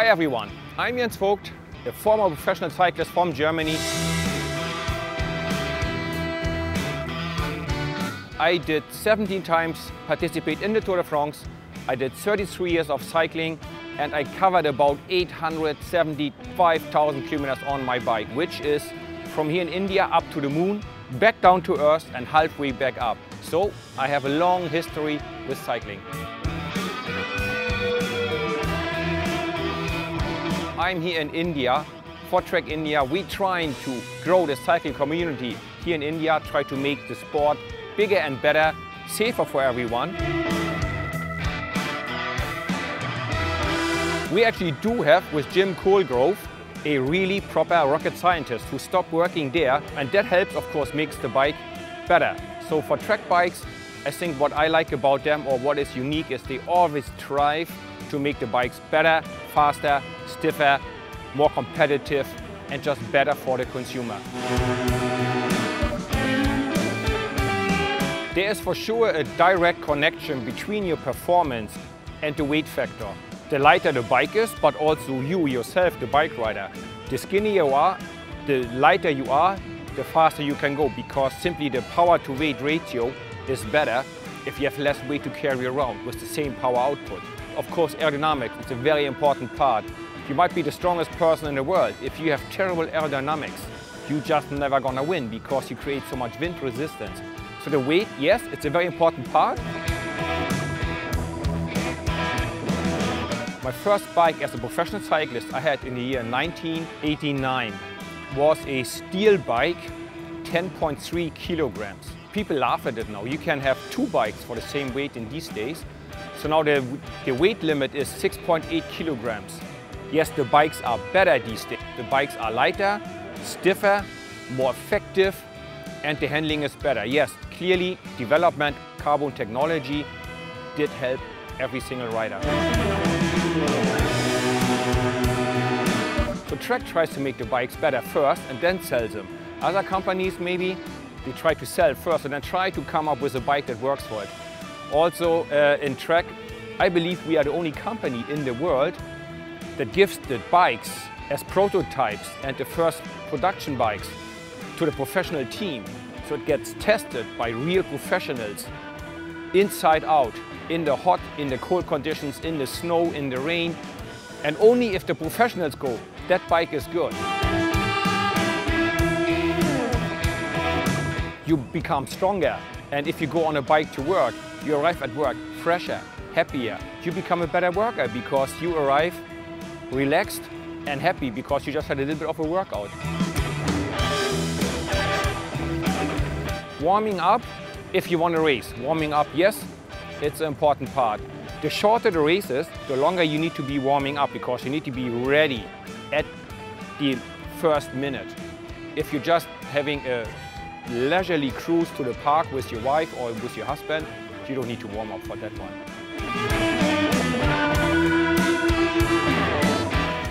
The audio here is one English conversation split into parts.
Hi everyone, I'm Voigt, a former professional cyclist from Germany. I did 17 times participate in the Tour de France. I did 33 years of cycling and I covered about 875,000 kilometers on my bike, which is from here in India up to the moon, back down to Earth and halfway back up. So I have a long history with cycling. I'm here in India, for Trek India. We're trying to grow the cycling community here in India, try to make the sport bigger and better, safer for everyone. We actually do have with Jim Colgrove a really proper rocket scientist who stopped working there, and that helps, of course, makes the bike better. So for Trek bikes, I think what I like about them, or what is unique, is they always strive to make the bikes better, faster, stiffer, more competitive, and just better for the consumer. There is for sure a direct connection between your performance and the weight factor. The lighter the bike is, but also you yourself, the bike rider. The skinnier you are, the lighter you are, the faster you can go, because simply the power to weight ratio is better if you have less weight to carry around with the same power output. Of course, aerodynamics is a very important part. You might be the strongest person in the world. If you have terrible aerodynamics, you're just never gonna win because you create so much wind resistance. So the weight, yes, it's a very important part. My first bike as a professional cyclist I had in the year 1989 was a steel bike, 10.3 kilograms. People laugh at it now. You can have two bikes for the same weight in these days. So now the weight limit is 6.8 kilograms. Yes, the bikes are better these days. The bikes are lighter, stiffer, more effective, and the handling is better. Yes, clearly development, carbon technology did help every single rider. So Trek tries to make the bikes better first and then sell them. Other companies maybe, they try to sell first and then try to come up with a bike that works for it. Also in Trek, I believe we are the only company in the world that gives the bikes as prototypes and the first production bikes to the professional team. So it gets tested by real professionals, inside out, in the hot, in the cold conditions, in the snow, in the rain. And only if the professionals go, that bike is good. You become stronger. And if you go on a bike to work, you arrive at work fresher, happier. You become a better worker because you arrive relaxed and happy because you just had a little bit of a workout. Warming up, if you want to race. Warming up, yes, it's an important part. The shorter the race is, the longer you need to be warming up because you need to be ready at the first minute. If you're just having a leisurely cruise to the park with your wife or with your husband, you don't need to warm up for that one.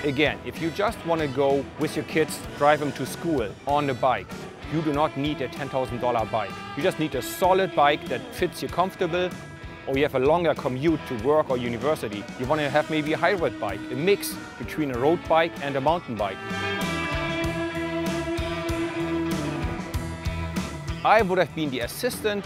Again, if you just want to go with your kids, drive them to school on the bike, you do not need a $10,000 bike. You just need a solid bike that fits you comfortable, or you have a longer commute to work or university. You want to have maybe a hybrid bike, a mix between a road bike and a mountain bike. I would have been the assistant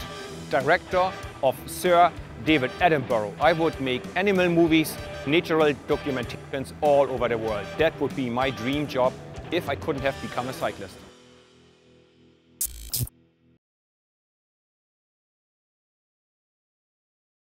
director of Sir David Attenborough. I would make animal movies, natural documentations all over the world. That would be my dream job if I couldn't have become a cyclist.